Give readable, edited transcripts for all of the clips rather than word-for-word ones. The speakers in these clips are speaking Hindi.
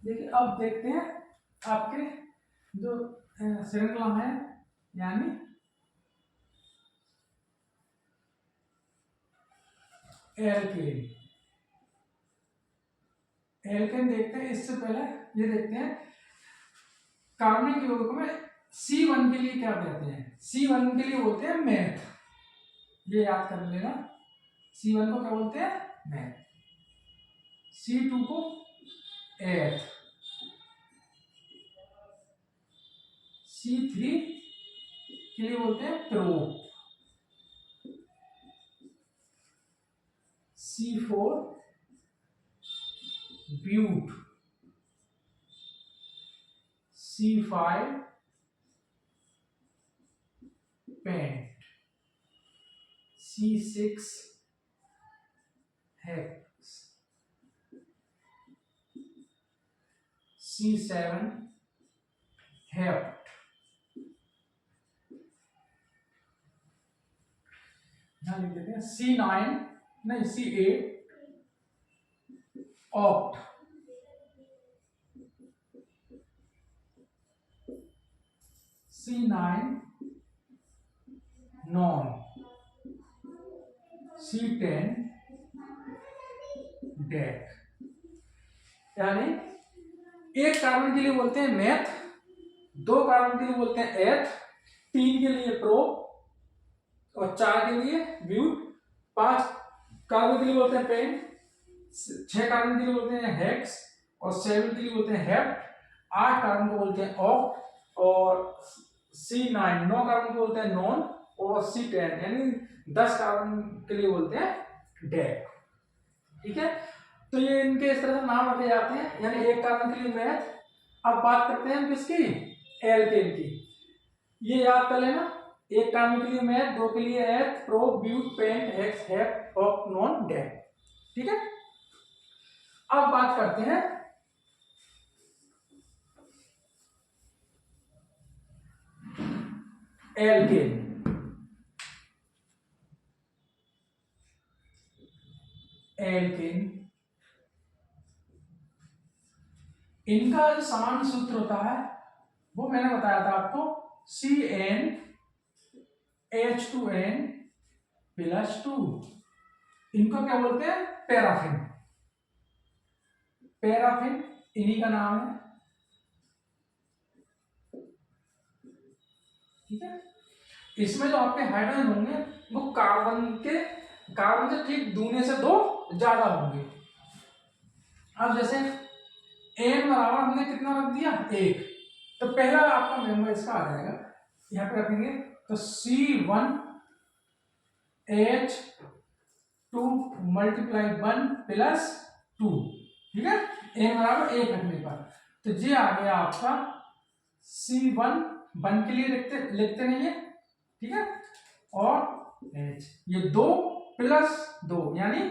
देखिए अब देखते हैं आपके जो श्रृंखला है यानी एल्केन। एल्केन देखते हैं, इससे पहले ये देखते हैं कार्बनिक यौगिक में C1 के लिए क्या कहते हैं। C1 के लिए बोलते हैं मैथ, ये याद कर लेना। C1 को क्या बोलते हैं, मैथ। C2 को एथ, C3 के लिए बोलते हैं prop, C4 but, C5 pent, C6 hex, C7 hept. यहां लिख देते हैं C9 नहीं C8 oct, C9 non, C10 deck. यानी एक कार्बन के लिए बोलते हैं मेथ, दो कार्बन के लिए बोलते हैं एथ, तीन के लिए प्रो और चार के लिए ब्यूट, पांच कार्बन के लिए बोलते हैं पेन, छह कार्बन के लिए बोलते हैं हेक्स और 7 के लिए बोलते हैं हेप्ट, 8 कार्बन को बोलते हैं ऑक्ट और C9 9 कार्बन को बोलते हैं नॉन और C10 यानी 10 कार्बन के लिए बोलते हैं डेक। ठीक है, तो ये इनके इस तरह से नाम रखे जाते हैं, यानी एक कार्बन के लिए मैथ। अब बात करते हैं किसकी, एल्केन की। ये याद कर लेना, एक कार्बन के लिए मैथ, दो के लिए eth, pro, but, pent, hex, hept, oct, non, dec. ठीक है, अब बात करते हैं एल्केन। एल्केन इनका जो सामान्य सूत्र होता है वो मैंने बताया था आपको, CnH2n + 2। इनको क्या बोलते हैं, पैराफिन। पैराफिन इन्हीं का नाम है। ठीक है, इसमें जो आपके हाइड्रोजन होंगे वो कार्बन से ठीक दूने से दो ज्यादा होंगे। अब जैसे n बराबर हमने कितना रख दिया, 1, तो पहला आपका मेंबर इसका आ जाएगा, यहां पे रखेंगे तो C1H2 × 1 + 2। ठीक है, n बराबर 1 रखने पर तो ये आ गया आपका C1 1 के लिए लिखते नहीं है। ठीक है, और H ये 2 + 2 यानी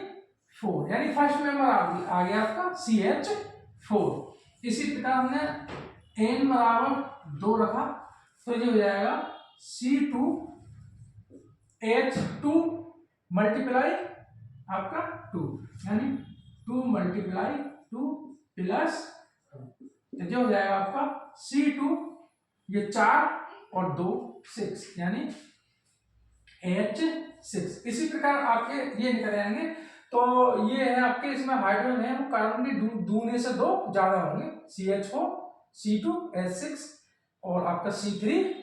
4, यानी फर्स्ट मेंबर आ गया आपका CH4। इसी प्रकार हमने n बराबर 2 रखा तो ये हो जाएगा C2H2 आपका 2 यानी 2 × 2 + 2 तो जो हो जाएगा आपका C2 ये 4 और 2 6 यानी H6। इसी प्रकार आपके ये निकल आएंगे। तो ये है आपके, इसमें हाइड्रोजन है वो कार्बन के दूने से दो ज्यादा होंगे, CH4 C2 H6 और आपका C3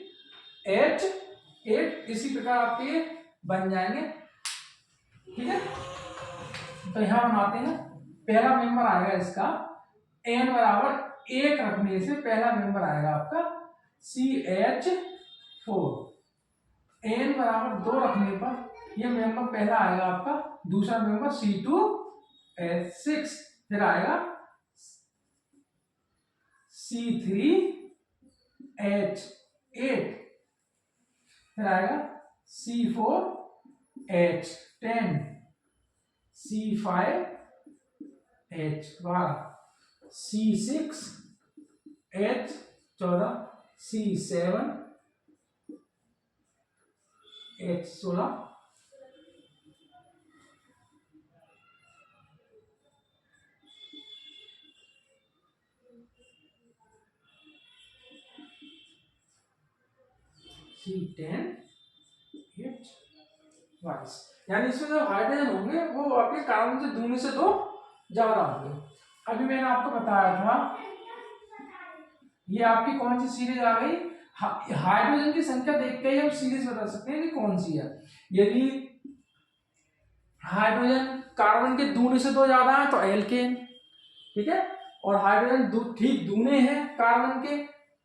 H8। इसी प्रकार आपके ये बन जाएंगे। ठीक है, तो यहां बनाते हैं, पहला मेंबर आएगा इसका n बराबर 1 रखने से पहला मेंबर आएगा आपका CH4। n बराबर 2 रखने पर यह मेंबर पहला आएगा आपका, दूसरा मेंबर C2H6, फिर आएगा C3H8, फिर आएगा C4H10, C5H12, C6H14, C7H16, C10H22। यानी इसमें जो हाइड्रोजन होंगे वो आपके कार्बन से दूनी से 2 ज्यादा होंगे। अभी मैंने आपको बताया था ये आपकी कौन सी सीरीज आ गई, हाइड्रोजन की संख्या देख के ही हम सीरीज बता सकते हैं कि कौन सी है। यदि हाइड्रोजन कार्बन के दूनी से 2 ज्यादा है तो एल्केन, ठीक है, और हाइड्रोजन ठीक दूने हैं कार्बन के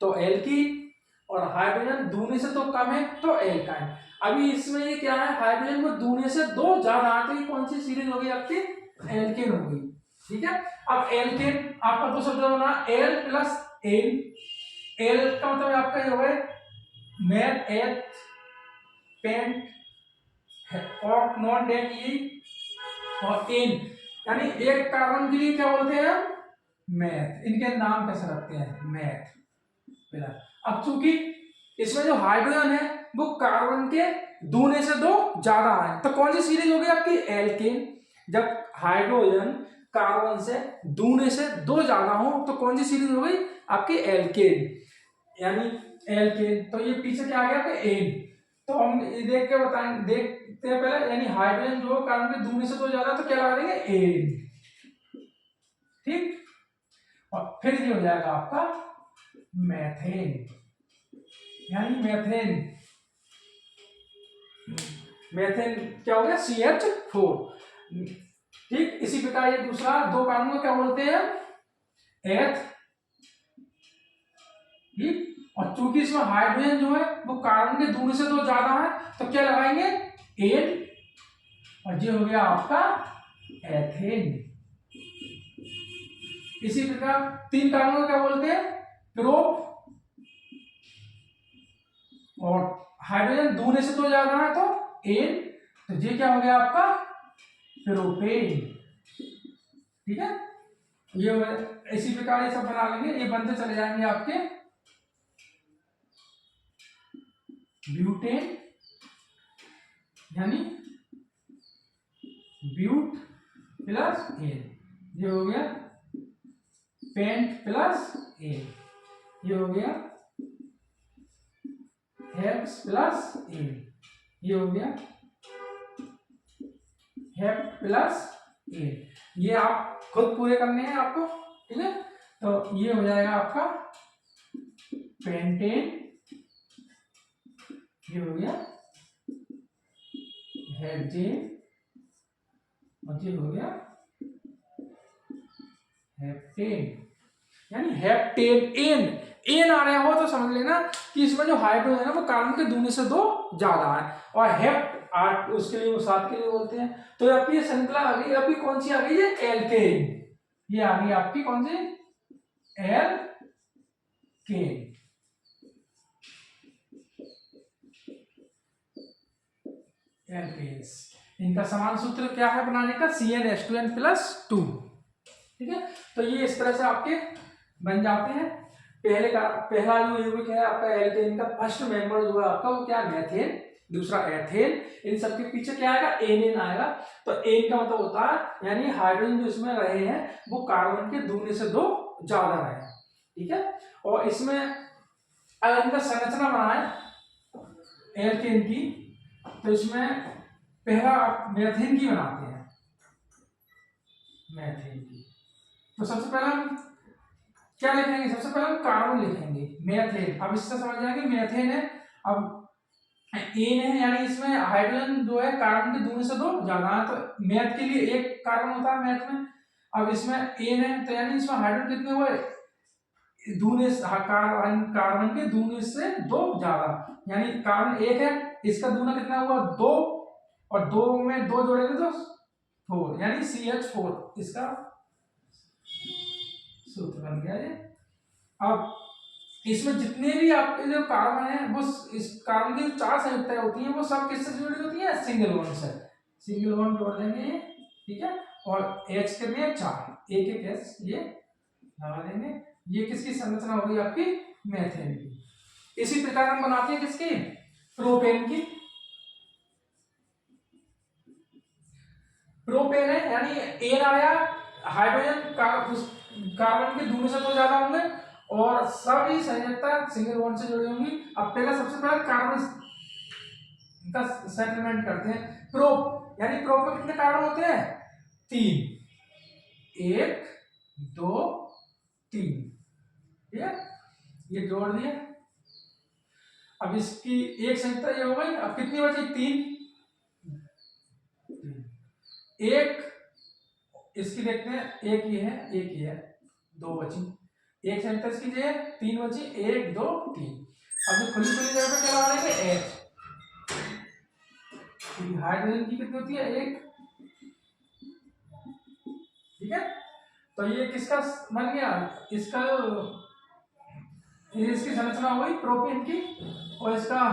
तो एल्कीन, और हाइड्रोजन दूने से 2 कम है तो एल्काइन। अभी इसमें ये क्या है, हाइड्रोजन को दूने से 2 ज्यादा है तो ये कौन सी सीरीज होगी आपकी, एल्केन होगी, ठीक है। अब एल्केन आपका दो शब्द बना एल प्लस एन, एल का मतलब आपका ये होगा मैथ एथ पेंट और नॉन डेट ई, और एन यानी एक कार्बन के लिए क्या बोलते हैं हम, मैथ, इनके नाम कैसे रखते हैं, मैथ। अब चूंकि इसमें जो हाइड्रोजन है वो कार्बन के दूने से 2 ज्यादा है तो कौन सी सीरीज होगी आपकी, एल्केन। जब हाइड्रोजन कार्बन से दूने से 2 ज्यादा हो तो कौन सी सीरीज हो गई आपकी, एल्केन, यानी एल्केन। तो ये पीछे क्या आ गया आपका एन, तो हम ये देख के बताएंगे, देखते हैं पहले, यानी हाइड्रोजन जो कार्बन के दूने से 2 ज्यादा तो क्या लगा देंगे, एन, ठीक। और फिर ये हो जाएगा आपका मैथेन, यानी मैथेन, मैथेन क्या हो गया, CH4, ठीक। इसी प्रकार ये दूसरा 2 कार्बन को क्या बोलते हैं, एथ, ठीक। और चूंकि इसमें हाइड्रोजन जो है वो कार्बन के दूनी से 2 ज्यादा है तो क्या लगाएंगे, एन, और ये हो गया आपका एथेन। इसी प्रकार 3 कार्बन को क्या बोलते हैं, प्रोप, और हाइड्रोजन दूने से 2 ज्यादा है तो एन, तो ये क्या हो गया आपका प्रोपेन, ठीक है। ये इसी प्रकार ये सब बना लेंगे, ये बनते चले जाएंगे आपके ब्यूटेन, यानी ब्यूट प्लस एन, ये हो गया पेंट प्लस एन, ये हो गया हेप्स प्लस एन, ये हो गया हेप्ट प्लस एन। ये आप खुद पूरे करने हैं आपको, ठीक है। तो ये हो जाएगा आपका पेंटेन, ये हो गया हेप्टेन, और ये हो गया हेप्टेन, यानी हेप्टेन। एन एन आ रहा हो तो समझ लेना कि इसमें जो हाइड्रोजन है वो कार्बन के दूनी से 2 ज्यादा है, और हेप्ट 8 उसके लिए वो 7 के लिए बोलते हैं। तो आपकी ये श्रृंखला आ गई, आपकी कौन सी आ गई है, एल्केन, ये आ गई आपकी कौन सी, एल्केन, एल्केन्स। इनका समान सूत्र क्या है बनाने का, CnH2n+2, ठीक है। तो ये इस तरह से आपके बन जाते हैं। पहला जो यौगिक है आपका एल्केन का फर्स्ट मेंबर जो है आपका वो क्या, मैथेन, दूसरा एथेन, इन सबके पीछे क्या आएगा, एन आएगा। तो एन का मतलब होता है यानी हाइड्रोजन जो इसमें रहे हैं वो कार्बन के दूनी से 2 ज्यादा रहे, ठीक है। और इसमें अगर इनका संरचना बनाए एल्केन की तो इसमें पहला मैथेन की बनाते हैं, मैथेन की। तो सबसे पहले हम क्या लिखेंगे, सबसे पहले हम कार्बन लिखेंगे, मैथेन। अब इससे समझ जाएंगे मैथेन है, अब एन है, यानी इसमें हाइड्रोजन जो है कार्बन के दूनी से 2 ज्यादा है, तो मैथ के लिए 1 कार्बन होता है मैथ में। अब इसमें एन है तो यानी इसमें हाइड्रोजन कितने हुए, दूनी कार्बन के दूनी से 2 ज्यादा, यानी कार्बन 1 है, इसका दूना कितना हुआ 2, और 2 में 2 जोड़ेंगे तो 4, यानी CH4 इसका सूत्र बन गया ये। अब इसमें जितने भी आपके जो कार्बन है वो इस कार्बन की 4 संयुक्ताएं होती हैं वो सब किससे जुड़ी होती हैं, सिंगल बॉन्ड से, सिंगल बॉन्ड जोड़ देंगे, ठीक है। और H कितने हैं, 4, एक एक H ये लगा देंगे। ये किसकी संरचना होगी आपकी, मैथेन की। इसी प्रकार हम बनाते हैं किसकी, प्रोपेन की। प्रोपेन है यानी एन आया, हाइड्रोजन कार्बन के दूनी से 2 ज्यादा होंगे, और सभी संयोजकता सिंगल बॉन्ड से जुड़ी होंगी। अब पहला सबसे पहले कार्बन का सेटलमेंट करते हैं। प्रोप यानी प्रोप में कितने कार्बन होते हैं? 3, 1 2 3, ठीक है, ये जोड़ दिया। अब इसकी एक संयोजकता ये हो गई। अब कितनी बची? 3, एक इसकी देखते हैं, एक ये है, एक ये है, 2 बची। एक संयोजकता इसकी जो है 3 बची, 1 2 3। अब जो खुली खुली जगह पे क्या लगा देंगे? H। हाइड्रोजन की कितनी होती है? 1, ठीक है। तो ये किसका बन गया? इसका इसकी संरचना हुई प्रोपेन की, और इसका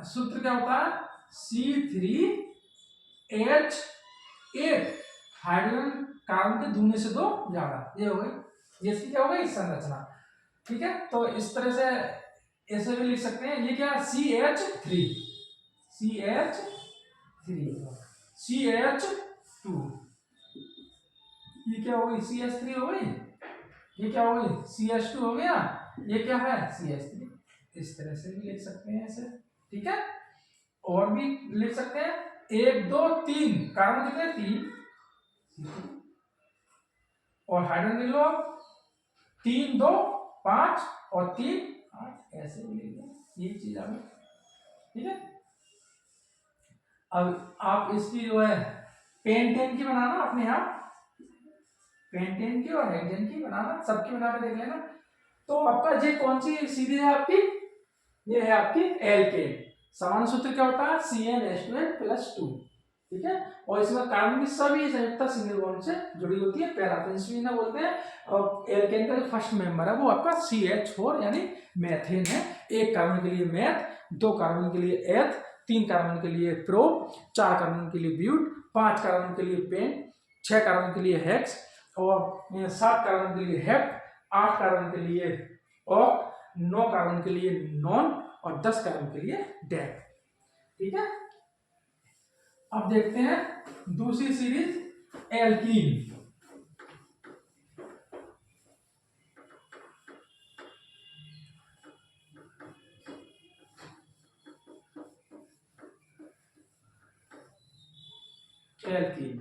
सूत्र क्या होता है? C3H8, हाइड्रोजन कार्बन के दूने से 2 ज्यादा, ये हो गई। इसकी क्या हो गई? संरचना, ठीक है। तो इस तरह से ऐसे भी लिख सकते हैं। ये क्या? CH3, CH2, ये क्या हो गई? CH3 हो गई। ये क्या हो गई? CH2 हो गया। ये क्या है? CH3। इस तरह से भी लिख सकते हैं ऐसे, ठीक है। और भी लिख सकते हैं। 1 2 3 कार्बन कितने? 3, और हाइड्रोजन लिख लो आप 3 2 5 और 3 8, ऐसे भी लिख लो। ये चीज आ गई, ठीक है। अब आप इसकी जो है पेंटेन की बनाना अपने आप, पेंटेन की और हेक्सेन की बनाना, सबकी बना के देख लेना। तो आपका ये कौन सी सीरीज है आपकी? ये है आपकी एल्केन। समान सूत्र क्या होता है? CnH2n+2, ठीक है। और इसमें कार्बन की सभी संयुक्ता सिंगल बॉन्ड से जुड़ी होती है, पैराफिन बोलते हैं। और एल्केन का जो फर्स्ट मेंबर है वो आपका CH4 यानी मेथेन है। एक कार्बन के लिए मेथ, 2 कार्बन के लिए एथ, 3 कार्बन के लिए प्रो, 4 कार्बन के लिए ब्यूट, 5 कार्बन के लिए पेन, 6 कार्बन के लिए हेक्स, और 7 कार्बन के लिए हेप्ट, 8 कार्बन के लिए ऑक्ट, 9 कार्बन के लिए नॉन, और 10 कार्बन के लिए डेक, ठीक है। अब देखते हैं दूसरी सीरीज एल्कीन। एल्कीन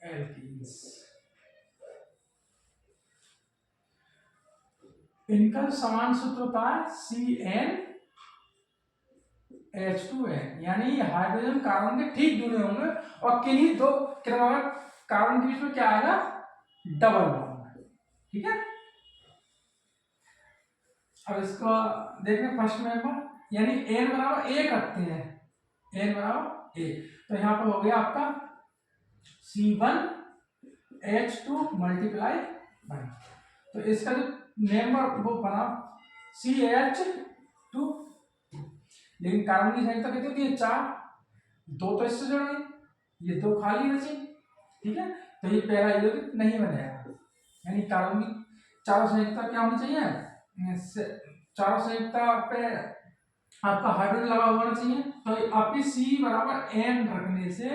एल्कीन्स, इनका समान सूत्र होता है CnH2n, यानी ये हाइड्रोजन कार्बन के ठीक दूने होंगे, और किन्हीं 2 कार्बन के बीच में क्या आएगा? डबल बॉन्ड, ठीक है। अब इसको देखें फर्स्ट मेंबर, यानी n बराबर 1 रखते हैं, n बराबर 1, तो यहाँ पर हो गया आपका C1H2 मल्टीप्लाई 1। तो इसका जो मेंबर वो बना CH2, लेकिन कार्बन की संख्या कितनी होती है? 4, 2 तो इससे जुड़ गई, ये 2 खाली बची, ठीक है। तो ये पैरा यौगिक नहीं बनेगा, यानी कार्बन की चारों संयुक्ता क्या होनी चाहिए? चारों संयुक्ता पे आपका हाइड्रोजन लगा होना चाहिए। तो आपकी C बराबर n रखने से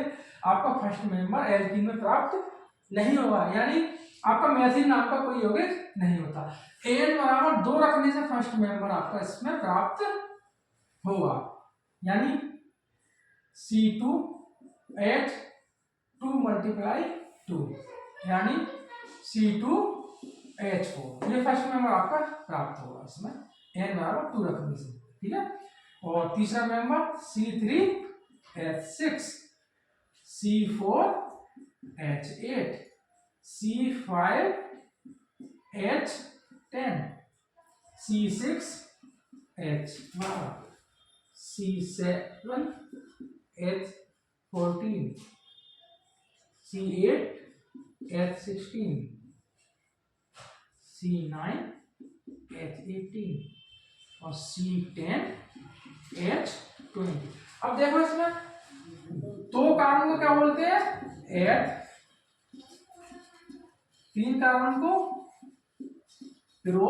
आपका फर्स्ट मेंबर एल्कीन में प्राप्त नहीं होगा, यानी आपका मेथिन नाम का कोई यौगिक नहीं होता। n बराबर 2 रखने से फर्स्ट मेंबर आपका इसमें प्राप्त होगा, यानी C2H2 मल्टीप्लाई 2, यानी C2H4, ये फर्स्ट मेंबर आपका प्राप्त होगा इसमें n बराबर 2 रखने से, ठीक है। और तीसरा member C3H6, C4H8, C5H10, C6H12, C7H14, C8H16, C9H18 और C10H20। अब देखो इसमें 2 कार्बन को क्या बोलते हैं? एथ, 3 कार्बन को प्रो,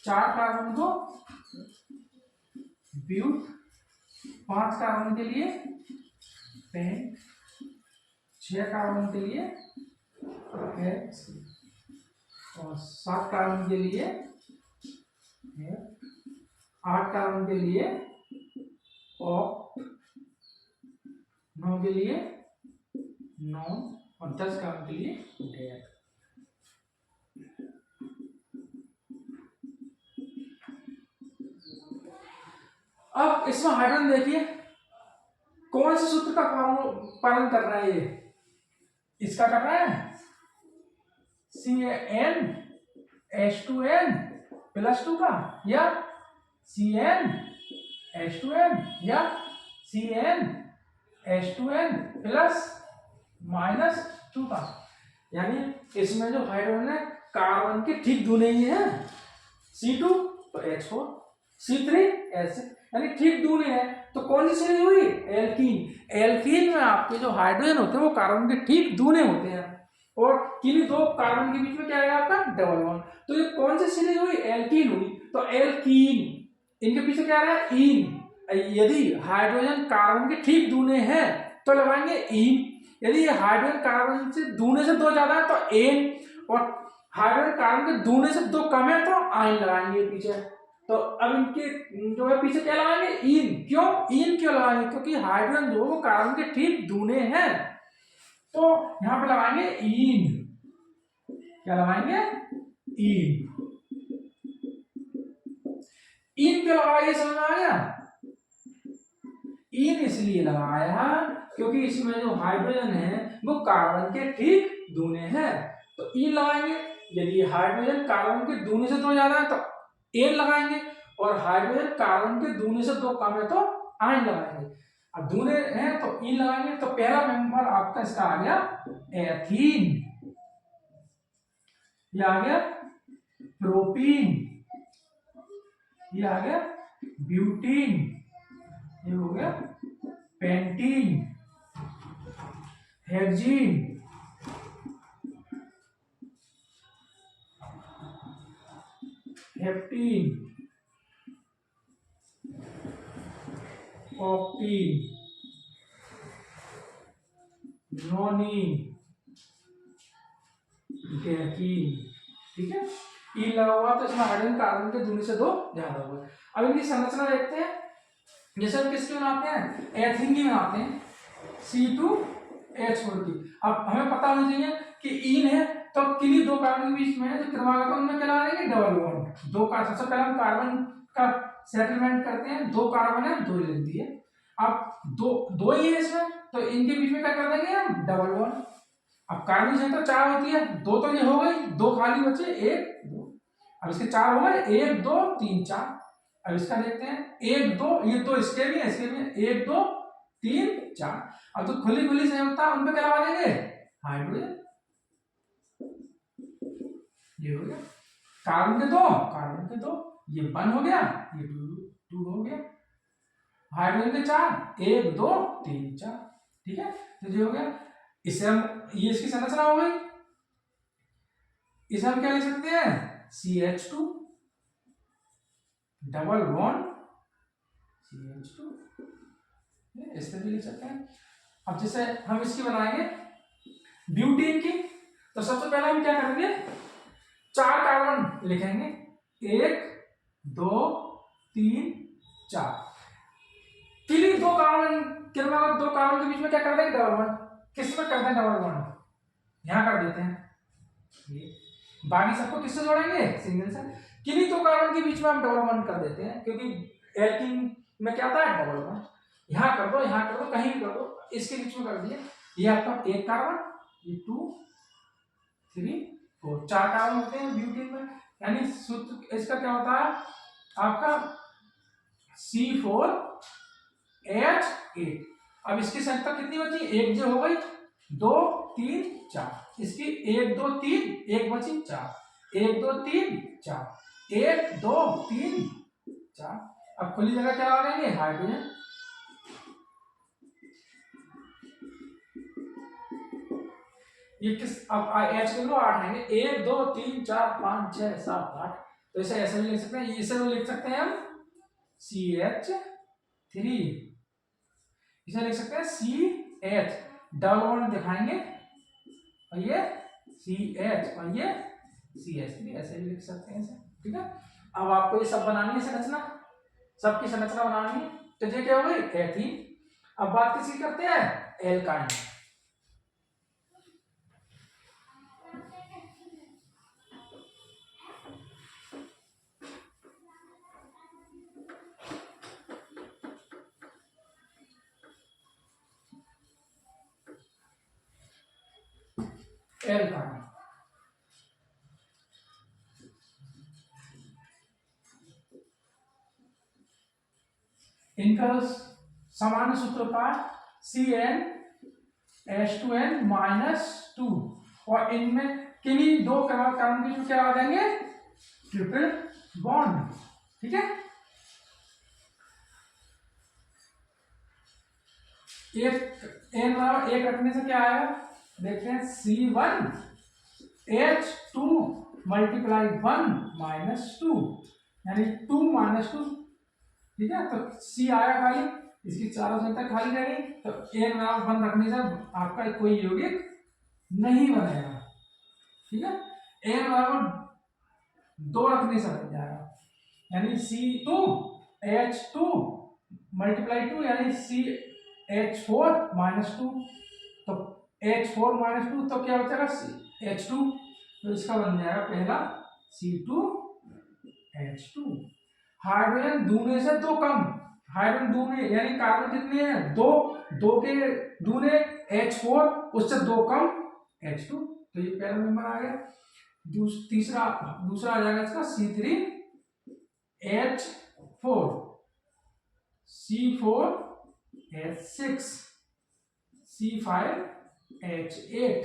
4 कार्बन को ब्यूट, 5 कार्बन के लिए पेंट, 6 कार्बन के लिए H, और 7 कार्बन के लिए 8 कार्बन के लिए ऑक्ट, 9 के लिए नॉन, और 10 कार्बन के लिए डेक। अब इसमें हाइड्रोजन देखिए कौन से सूत्र का पालन कर रहा है, ये इसका कर रहा है CnH2n +2 का, या CnH2n या CnH2n +-2 का। यानी इसमें जो हाइड्रोजन है कार्बन के ठीक दूने ही है, C2 तो H4, C3 H6, यानी ठीक दूने है। तो कौन सी सीरीज हुई, एल्कीन। एल्कीन में आपके जो हाइड्रोजन होते हैं वो कार्बन के ठीक दूने होते हैं, और किन्हीं दो कार्बन के बीच में क्या आएगा आपका डबल बॉन्ड। तो ये कौन सी सीरीज हुई, एल्कीन हुई। तो एल्कीन, इनके पीछे क्या आ रहा है, इन। यदि हाइड्रोजन कार्बन के ठीक दूने हैं तो लगाएंगे इन, यदि हाइड्रोजन कार्बन से दूने से 2 ज्यादा है तो एन, और हाइड्रोजन कार्बन के दूने से 2 कम है तो आइन लगाएंगे पीछे। तो अब इनके जो है पीछे क्या लगाएंगे, इन। क्यों इन क्यों लगाएंगे, क्योंकि हाइड्रोजन जो वो कार्बन के ठीक दूने हैं, तो यहां पे लगाएंगे इन। क्या लगाएंगे, इन। इन क्यों लगाया, समझ में आ गया। इन इसलिए लगाया क्योंकि इसमें जो हाइड्रोजन है वो कार्बन के ठीक दूने हैं, तो इन लगाएंगे। यदि हाइड्रोजन कार्बन के दूने से 2 ज्यादा है तो एन लगाएंगे, और हाइड्रोजन कार्बन के दूने से 2 कम है तो आइन लगाएंगे। अब दूने हैं तो इन लगाएंगे। तो पहला मेंबर आपका इसका आ गया एथीन, ये आ गया प्रोपीन, ये आ गया ब्यूटीन, ये हो गया पेंटीन, हेक्सीन, हेप्टीन, ऑक्टीन, नोनीन, डेकीन। ठीक है, ई लगा हुआ तो इसमें हाइड्रोजन कार्बन के दूनी से 2 ज्यादा हुआ। अब इनकी संरचना देखते हैं। जैसे हम किसकी बनाते हैं, एथीन की बनाते हैं, C2H4 की। अब हमें पता होना चाहिए कि इन है तो किन्हीं 2 कार्बन के बीच में जो क्रमांक है उनमें क्या लगा देंगे, डबल बॉन्ड। 2 का सबसे पहले हम कार्बन का सेटलमेंट करते हैं, 2 कार्बन है 2 लिख दिए। अब 2 ही है इसमें, तो इनके बीच में क्या कर देंगे हम, डबल बॉन्ड। अब कार्बन संख्या 4 होती है, 2 तो ये हो गई, 2 खाली बचे 1 2। अब इसके 4 हो गए, 1 2 3 4। अब इसका देखते हैं 1 2, ये 2 इसके भी है, इसके भी है, 1 2 3 4। अब तो खुली खुली संयुक्ता उनपे क्या लगा देंगे, हाइड्रोजन। ये हो गया कार्बन के 2, ये 1 हो गया, ये 2 हो गया। हाइड्रोजन के 4, 1 2 3 4। ठीक है, तो ये हो गया। इससे हम, ये इसकी संरचना हो गई। इसे हम क्या लिख सकते हैं, CH2 डबल बॉन्ड CH2, इस तरह भी लिख सकते हैं। अब जैसे हम इसकी बनाएंगे ब्यूटीन की, तो सबसे पहले हम क्या करेंगे, 4 कार्बन लिखेंगे, 1 2 3 4। किन्हीं 2 कार्बन के बीच में क्या कर देंगे, डबल बॉन्ड। किस में करते हैं डबल बॉन्ड, यहां कर देते हैं, ये बाकी सबको किससे जोड़ेंगे, सिंगल से। किन्हीं 2 कार्बन के बीच में हम डबल बॉन्ड कर देते हैं, क्योंकि एल्कीन में क्या आता है, डबल बॉन्ड। यहां कर दो, यहां कर दो, कहीं भी कर दो, इसके बीच में कर दिए। ये आपका 1 कार्बन, ये 2 3 4, 4 कार्बन होते हैं ब्यूटीन में। यानी सूत्र इसका क्या होता है आपका C4H8। अब इसकी संख्या कितनी बची, 1 जो हो गई, 2 3 4। इसकी 1 2 3 1 बची 4, 1 2 3 4, 1 2 3 4। अब खुली जगह क्या लगा देंगे, हाइड्रोजन। ये किस, अब H के 8 आएंगे, 1 2 3 4 5 6 7 8। तो इसे ऐसे भी लिख सकते हैं, इसे भी लिख सकते हैं हम CH3, इसे लिख सकते हैं CH, डबल बॉन्ड दिखाएंगे, और ये CH और ये CH, ऐसे भी लिख सकते हैं इसे, ठीक है। अब आपको ये सब बनानी है संरचना, सबकी संरचना बनानी है। तो ये क्या हो गई, एथीन। अब बात किसकी करते हैं, एल्काइन। एल्काइन इनका सामान्य सूत्र का CnH2n-2, और इनमें किन्हीं दो कार्बन की क्या आ जाएंगे, ट्रिपल बॉन्ड, ठीक है। एक n बराबर 1 रखने से क्या आएगा, देखते हैं, C1H2 मल्टीप्लाई 1 -2, यानी 2 -2, ठीक है। तो C आया खाली, इसकी चारों संख्या खाली रह गई, तो n बराबर 1 रखने से आपका कोई यौगिक नहीं बनेगा, ठीक है। n बराबर 2 रखने से बन जाएगा, यानी C2H2 मल्टीप्लाई 2, यानी CH4 -2, तो H4 -2 तो क्या बचेगा, H2, तो इसका बन जाएगा पहला C2H2। हाइड्रोजन दूने से दो कम, हाइड्रोजन दूने यानी कार्बन कितने हैं, दो, दो के दूने H4, उससे दो कम H2, तो ये पहला नंबर आ गया। दूसरा आ जाएगा इसका C3H4, C4H6, C5H8,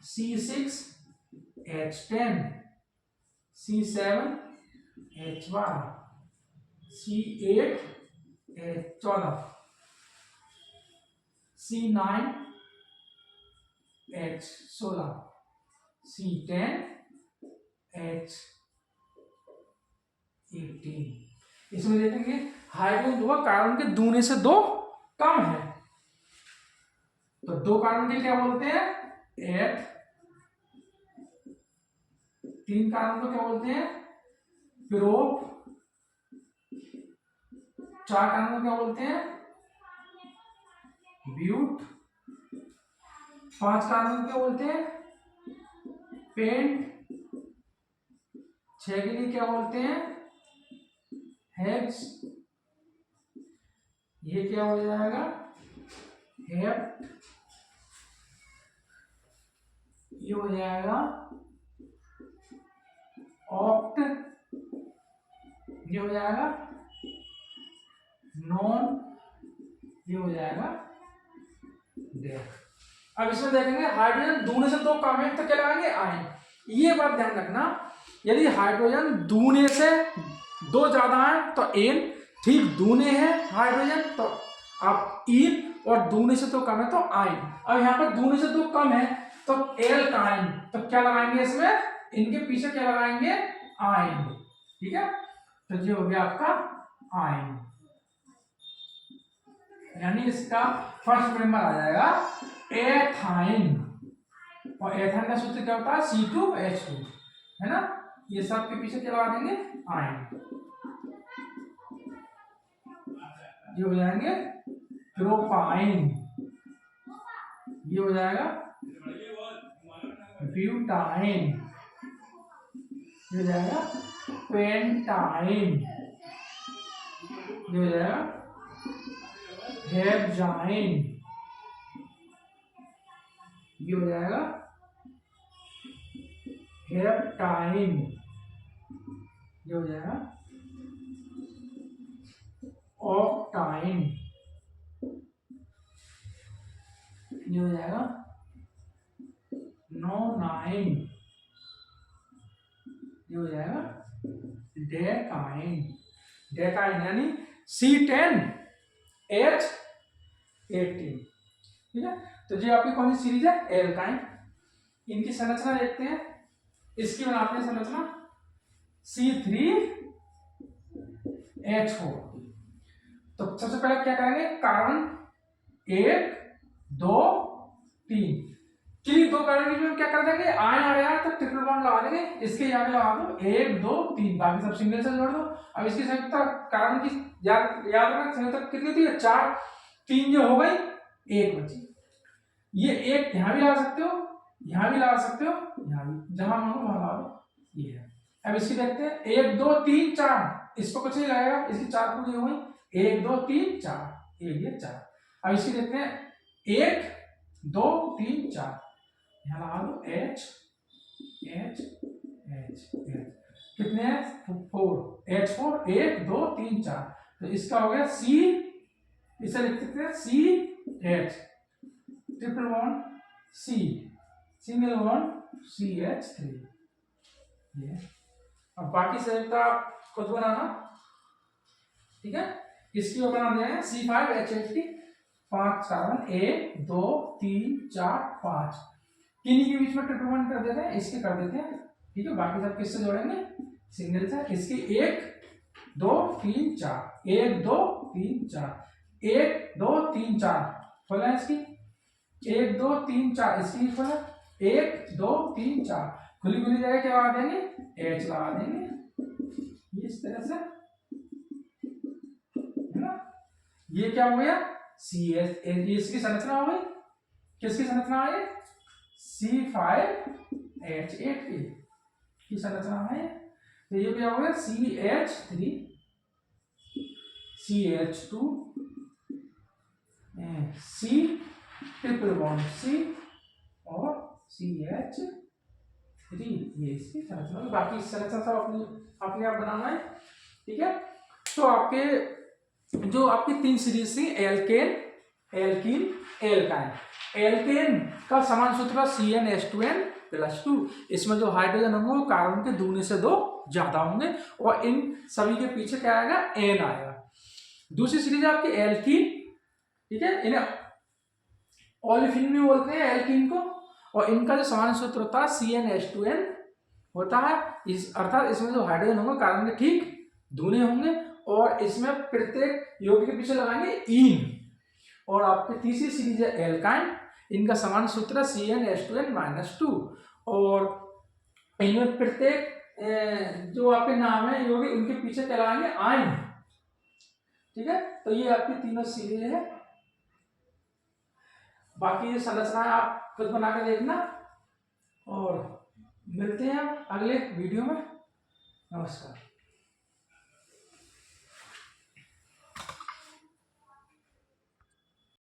C6H10, C7H12, C8H14, C9H16, C10H18। इसमें देखेंगे हाइड्रोजन दो कार्बन के दूने से दो कम है, तो दो कार्बन के क्या बोलते हैं, एथ। तीन कार्बन को क्या बोलते हैं, प्रोप। चार कार्बन को क्या बोलते हैं, ब्यूट। पांच कार्बन को क्या बोलते हैं, पेंट। छह के लिए क्या बोलते हैं, हेक्स। ये क्या हो जाएगा, हेप्ट। ये हो जाएगा ऑक्ट। ये हो जाएगा नॉन। ये हो जाएगा डेक। अब इसमें देखेंगे हाइड्रोजन दूने से दो कम है तो क्या लगाएंगे, आयन। ये बात ध्यान रखना, यदि हाइड्रोजन दूने से दो ज्यादा है तो एन, ठीक दूने हैं हाइड्रोजन तो आप इन, और दूने से दो कम है तो आयन। अब यहाँ पर दूने से दो कम है तो एल्काइन, तो क्या लगाएंगे इसमें, इनके पीछे क्या लगाएंगे, आयन, ठीक है। तो ये हो गया आपका आयन, यानी इसका फर्स्ट मेंबर आ जाएगा एथाइन, और एथाइन का सूत्र क्या होता है, C2H2, है ना। ये सब के पीछे क्या लगा देंगे, आयन। ये हो जाएंगे प्रोपाइन, ये हो जाएगा ब्यूटाइन, ये हो जाएगा पेंटाइन, ये हो जाएगा हेप्जाइन, ये हो जाएगा हेप्टाइन, ये हो जाएगा ऑक्टाइन, ये हो जाएगा नोनाइन, ये हो जाएगा डेकाइन। डेकाइन यानी C10H18, ठीक है। तो ये आपकी कौन सी सीरीज है, एल्काइन। इनकी संरचना देखते हैं, इसकी बनाते हैं संरचना C3H4। तो सबसे पहले क्या करेंगे, कार्बन एक 2 3। चलिए दो कार्बन के बीच में क्या कर देंगे, आयन आ रहा है तो ट्रिपल बॉन्ड लगा देंगे, इसके यहाँ पे लगा दो 1 2 3, बाकी सब सिंगल से जोड़ दो। अब इसकी संयुक्ता कार्बन की याद रखना, संयुक्ता कितनी थी, 4, 3 जो हो गई, 1 बची। ये एक यहाँ भी लगा सकते हो, यहाँ भी लगा सकते हो, यहाँ भी, जहां मांगो वहां लगा दो। ये है। अब इसकी देखते हैं 1 2 3 4, इसको कुछ नहीं लगेगा, इसकी 4 पूरी हो गई, 1 2 3 4, ये 4। अब इसकी देखते हैं 1 2 3 4, यहाँ लगा दो H H H H, कितने हैं, 4, H4, 1 2 3 4, तो इसका हो गया C, इसे लिख सकते हैं CH, triple bond C, single bond CH3। ये अब बाकी संयुक्ता आप खुद बनाना, ठीक है। इसकी वो बना दिया है C5H8 की 5 कार्बन, 1 2 3 4 5, किन्हीं के बीच में ट्रिपल बॉन्ड कर देते हैं, इसके कर देते हैं, ठीक है। बाकी सब किससे जोड़ेंगे, सिंगल से। इसकी 1 2 3 4, 1 2 3 4, 1 2 3 4 खोला है इसकी, 1 2 3 4, इसकी खोला, 1 2 3 4, खुली खुली जगह क्या लगा देंगे, H लगा देंगे, इस तरह से, है ना। ये क्या हो गया, CS, इसकी संरचना हो गई, किसकी संरचना है, C5H8 की संरचना है। तो ये क्या हो गया, CH3 CH2 C triple bond C और CH3, ये इसकी संरचना। बाकी संरचना सब अपने आप बनाना है, ठीक है। तो आपके जो आपकी 3 सीरीज थी, एल्केन एल्कीन एल्काइन, एल्केन का समान सूत्र CnH2n+2, इसमें जो हाइड्रोजन होंगे वो कार्बन के 2 से 2 ज्यादा होंगे, और इन सभी के पीछे क्या आएगा, N आएगा। दूसरी सीरीज आपकी एल्कीन, ठीक है, इन्हें ओलेफिन भी बोलते हैं एल्कीन को, और इनका जो समान सूत्र होता है CnH2n होता है, अर्थात इसमें जो हाइड्रोजन होंगे कार्बन के ठीक दूने होंगे, और इसमें प्रत्येक यौगिक के पीछे लगाएंगे ईन। और आपकी तीसरी सीरीज है एल्काइन, इनका समान सूत्र CnH2n-2, और इनमें प्रत्येक जो आपके नाम है यौगिक उनके पीछे क्या लगाएंगे, आयन, ठीक है। तो ये आपकी तीनों सीरीज है। बाकी ये संरचनाएं आप खुद बना के देखना, और मिलते हैं अगले वीडियो में। नमस्कार।